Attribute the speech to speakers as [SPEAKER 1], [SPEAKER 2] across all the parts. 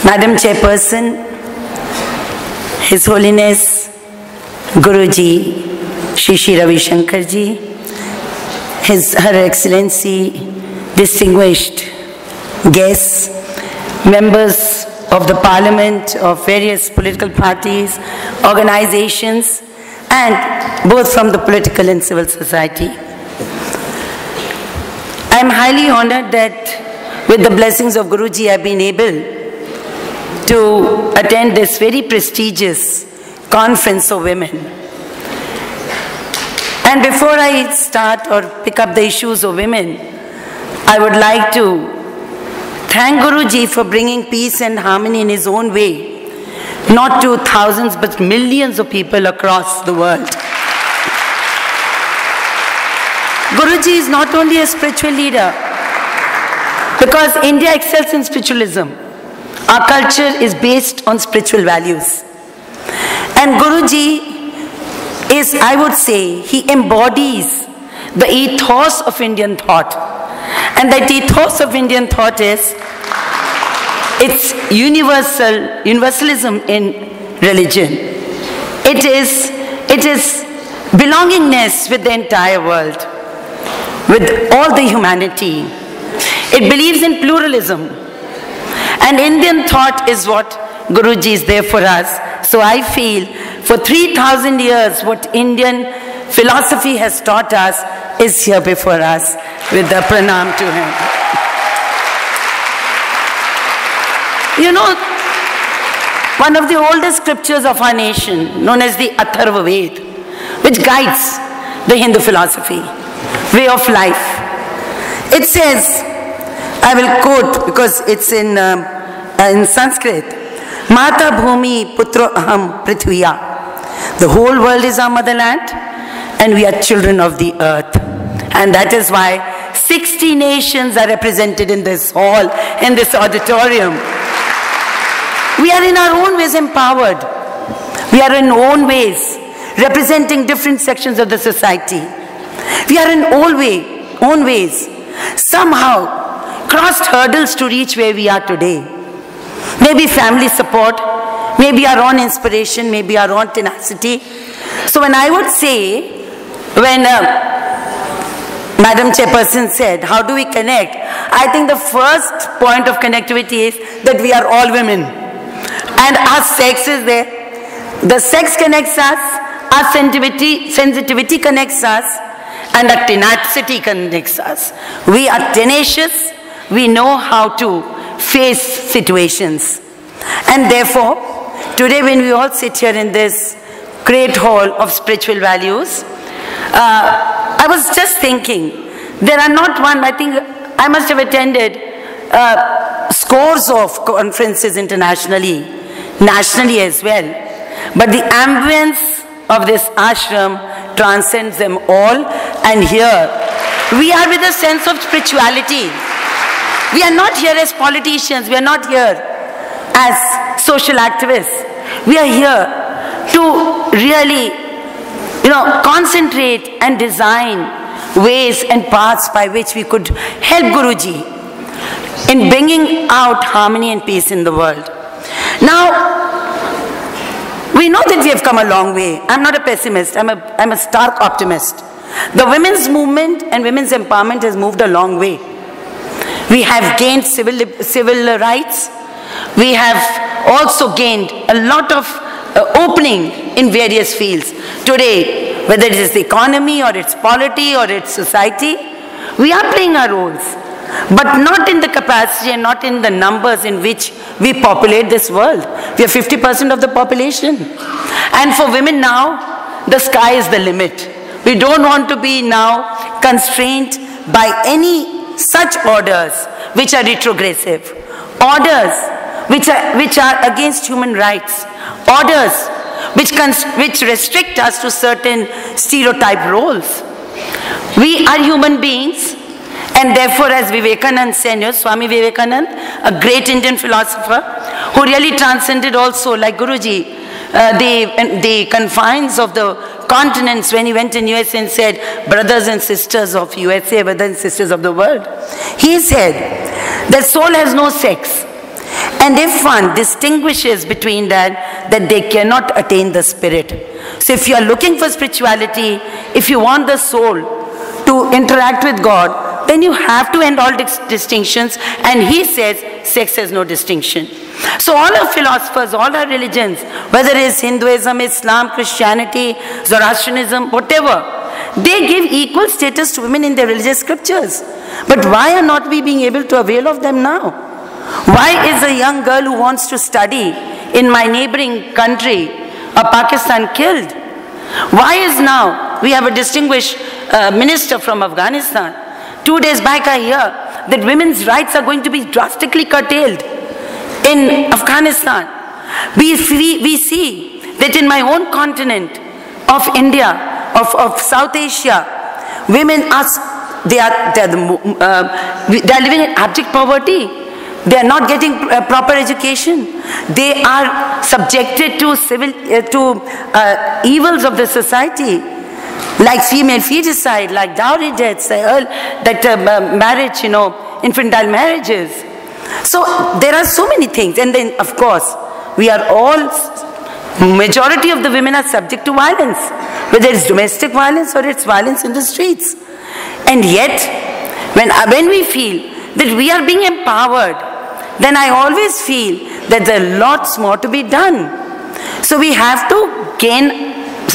[SPEAKER 1] Madam Chairperson, His Holiness Guruji, Shri Ravi Shankar Ji, Her Excellency, distinguished guests, members of the Parliament of various political parties, organizations, and both from the political and civil society. I am highly honored that with the blessings of Guruji I have been able to attend this very prestigious conference of women. And before I start or pick up the issues of women, I would like to thank Guruji for bringing peace and harmony in his own way, not to thousands but millions of people across the world. Guruji is not only a spiritual leader, because India excels in spiritualism. Our culture is based on spiritual values. And Guruji is, I would say, he embodies the ethos of Indian thought. And that ethos of Indian thought is, it's universalism in religion. It is belongingness with the entire world, with all the humanity. It believes in pluralism. And Indian thought is what Guruji is there for us. So I feel for 3,000 years what Indian philosophy has taught us is here before us, with the pranam to him. You know, one of the oldest scriptures of our nation, known as the Atharva Ved, which guides the Hindu philosophy, way of life. It says, I will quote because it's in Sanskrit, Mata Bhumi Putro Aham Prithviya. The whole world is our motherland and we are children of the earth. And that is why 60 nations are represented in this hall, in this auditorium. We are in our own ways empowered. We are in our own ways representing different sections of the society. We are in own ways somehow crossed hurdles to reach where we are today. Maybe family support, maybe our own inspiration, maybe our own tenacity. So when I would say, when Madam Chairperson said, how do we connect? I think the first point of connectivity is that we are all women. And our sex is there. The sex connects us, our sensitivity connects us, and our tenacity connects us. We are tenacious. We know how to face situations. And therefore, today when we all sit here in this great hall of spiritual values, I was just thinking, there are not one, I think I must have attended scores of conferences internationally, nationally as well. But the ambience of this ashram transcends them all. And here, we are with a sense of spirituality. We are not here as politicians. We are not here as social activists. We are here to really, concentrate and design ways and paths by which we could help Guruji in bringing out harmony and peace in the world. Now, we know that we have come a long way. I'm not a pessimist. I'm a stark optimist. The women's movement and women's empowerment has moved a long way. We have gained civil rights. We have also gained a lot of opening in various fields. Today, whether it is the economy or it's polity or it's society, we are playing our roles. But not in the capacity and not in the numbers in which we populate this world. We are 50% of the population. And for women now, the sky is the limit. We don't want to be now constrained by any such orders which are retrogressive, orders which are against human rights, orders which restrict us to certain stereotype roles. We are human beings, and therefore, as Vivekananda said, Swami Vivekananda, a great Indian philosopher who really transcended also, like Guruji, the confines of the continents when he went in USA and said, brothers and sisters of USA, brothers and sisters of the world. He said that soul has no sex. And if one distinguishes between that they cannot attain the spirit. So if you are looking for spirituality, if you want the soul to interact with God, then you have to end all distinctions. And he says sex has no distinction. So all our philosophers, all our religions, whether it is Hinduism, Islam, Christianity, Zoroastrianism, whatever, they give equal status to women in their religious scriptures. But why are not we being able to avail of them now? Why is a young girl who wants to study in my neighboring country of Pakistan killed? Why is now we have a distinguished minister from Afghanistan? 2 days back I hear that women's rights are going to be drastically curtailed in Afghanistan. We see that in my own continent of India, of South Asia, women are living in abject poverty. They are not getting proper education. They are subjected to evils of the society, like female feticide, like dowry deaths, marriage, infantile marriages. So there are so many things. And then, of course, we are all, majority of the women are subject to violence, whether it's domestic violence or it's violence in the streets. And yet, when we feel that we are being empowered, then I always feel that there are lots more to be done. So we have to gain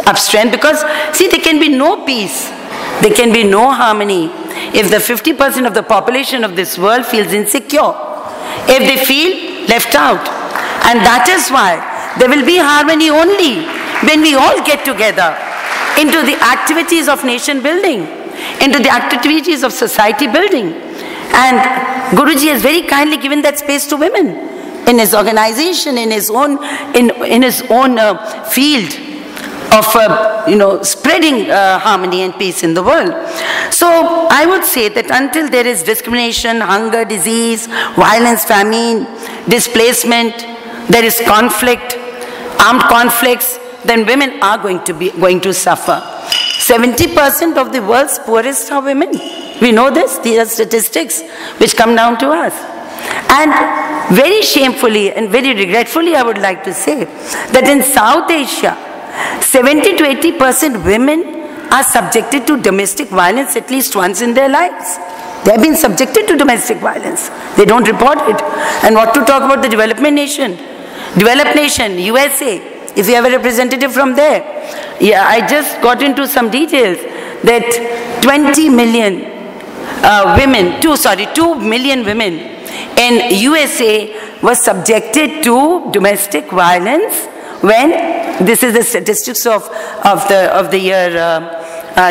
[SPEAKER 1] up strength, because see, there can be no peace, there can be no harmony if the 50% of the population of this world feels insecure, if they feel left out. And that is why there will be harmony only when we all get together into the activities of nation building, into the activities of society building. And Guruji has very kindly given that space to women in his organization, in his own field of spreading harmony and peace in the world. So I would say that until there is discrimination, hunger, disease, violence, famine, displacement, there is conflict, armed conflicts, then women are going to suffer. 70% of the world's poorest are women. We know this. These are statistics which come down to us. And very shamefully and very regretfully, I would like to say that in South Asia, 70 to 80% women are subjected to domestic violence at least once in their lives. They have been subjected to domestic violence. They don't report it. And what to talk about the developed nation, USA, if you have a representative from there. Yeah, I just got into some details that 2 million women in USA were subjected to domestic violence when, this is the statistics of the year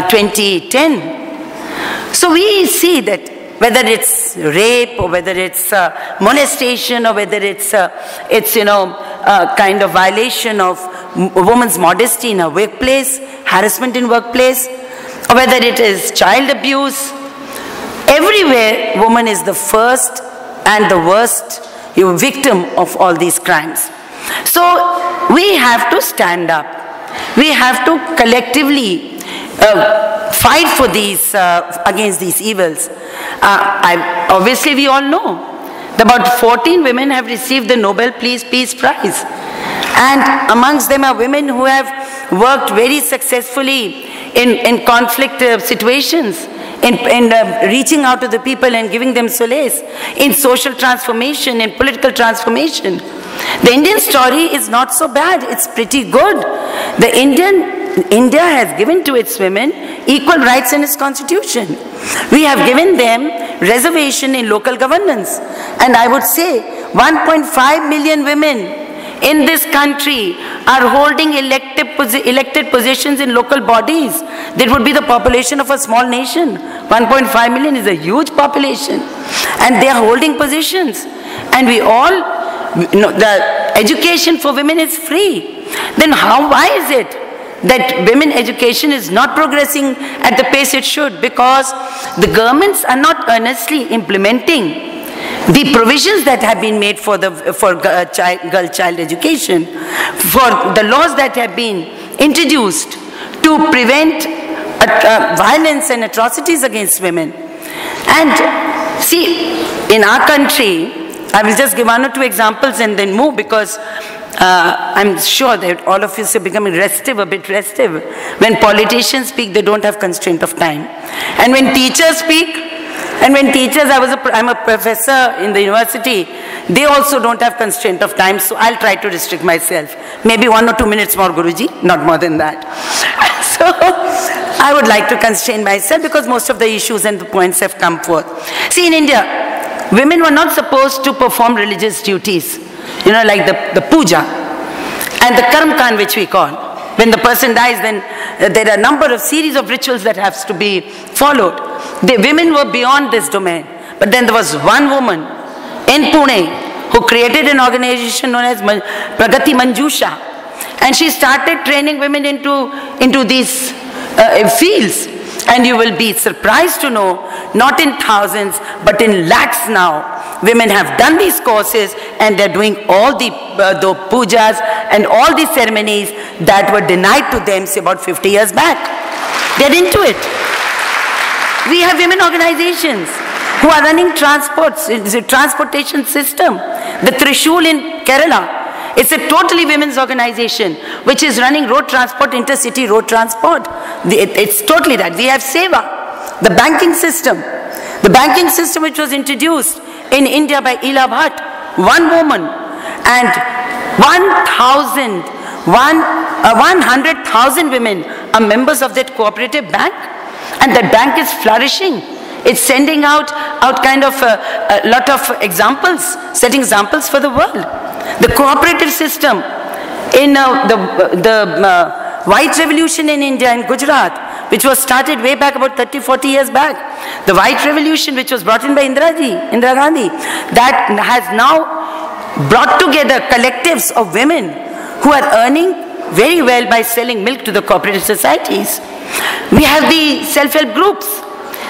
[SPEAKER 1] 2010. So we see that whether it's rape or whether it's molestation or whether it's kind of violation of a woman's modesty in a workplace, harassment in workplace, or whether it is child abuse, everywhere woman is the first and the worst victim of all these crimes. So we have to stand up. We have to collectively fight for these against these evils. Obviously we all know that about 14 women have received the Nobel Peace Prize, and amongst them are women who have worked very successfully in conflict situations, in reaching out to the people and giving them solace, in social transformation, in political transformation. The Indian story is not so bad, it's pretty good. India has given to its women equal rights in its constitution. We have given them reservation in local governance. And I would say 1.5 million women in this country are holding elected positions in local bodies. That would be the population of a small nation. 1.5 million is a huge population. And they are holding positions. And we all know the education for women is free. Then why is it that women education is not progressing at the pace it should? Because the governments are not earnestly implementing the provisions that have been made for girl child education, for the laws that have been introduced to prevent violence and atrocities against women. And see, in our country, I will just give one or two examples and then move, because I'm sure that all of us are becoming restive, a bit restive. When politicians speak, they don't have constraint of time. And when teachers speak, I'm a professor in the university, they also don't have constraint of time, so I'll try to restrict myself. Maybe 1 or 2 minutes more, Guruji, not more than that. So I would like to constrain myself because most of the issues and the points have come forth. See, in India, women were not supposed to perform religious duties, you know, like the puja and the karmkand, which we call. When the person dies, then there are a number of series of rituals that has to be followed. The women were beyond this domain. But then there was one woman in Pune who created an organization known as Pragati Manjusha. And she started training women into these fields. And you will be surprised to know, not in thousands, but in lakhs now, women have done these courses and they're doing all the pujas and all the ceremonies that were denied to them, say, about 50 years back. They're into it. We have women organizations who are running transports. It's a transportation system. The Trishul in Kerala, it's a totally women's organization which is running road transport, intercity road transport. It's totally that. We have Seva, the banking system. The banking system which was introduced in India by Ila Bhatt, one woman, and 100,000 women are members of that cooperative bank. And that bank is flourishing. It's sending out kind of a lot of examples, setting examples for the world. The cooperative system in the White Revolution in India, in Gujarat, which was started way back about 30-40 years back. The White Revolution, which was brought in by Indira Gandhi, that has now brought together collectives of women who are earning very well by selling milk to the cooperative societies. We have the self-help groups.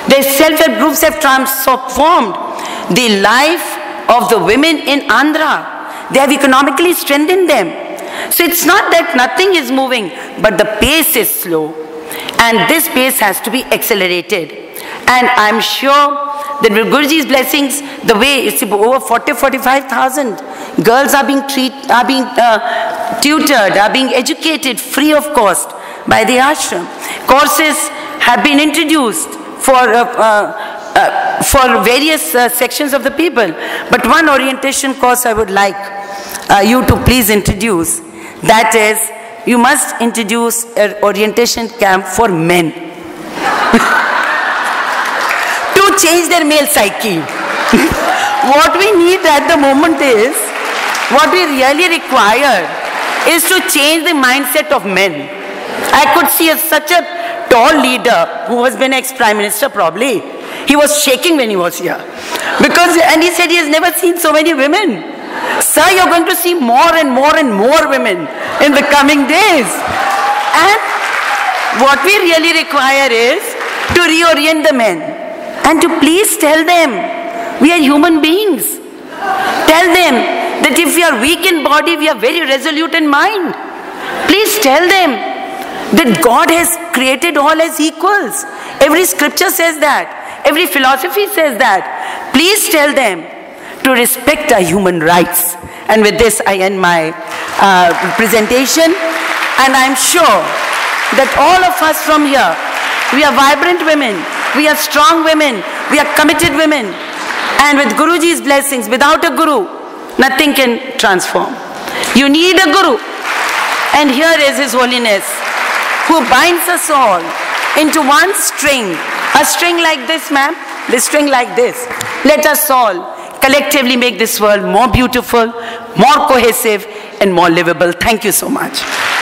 [SPEAKER 1] The self-help groups have transformed the life of the women in Andhra. They have economically strengthened them. So it's not that nothing is moving, but the pace is slow. And this pace has to be accelerated. And I'm sure that with Guruji's blessings, the way it's over 40,000-45,000 girls are being tutored, are being educated free of cost by the ashram. Courses have been introduced for various sections of the people. But one orientation course I would like you to please introduce. That is, you must introduce an orientation camp for men. To change their male psyche. What we need at the moment is, what we really require is to change the mindset of men. I could see such a tall leader who has been ex-prime minister probably. He was shaking when he was here. And he said he has never seen so many women. Sir, you're going to see more and more and more women in the coming days. And what we really require is to reorient the men. And to please tell them, we are human beings. Tell them that if we are weak in body, we are very resolute in mind. Please tell them that God has created all as equals. Every scripture says that. Every philosophy says that. Please tell them to respect our human rights. And with this, I end my presentation. And I'm sure that all of us from here, we are vibrant women. We are strong women. We are committed women. And with Guruji's blessings, without a guru, nothing can transform. You need a guru. And here is His Holiness, who binds us all into one string. A string like this, ma'am. This string like this. Let us all collectively make this world more beautiful, more cohesive, and more livable. Thank you so much.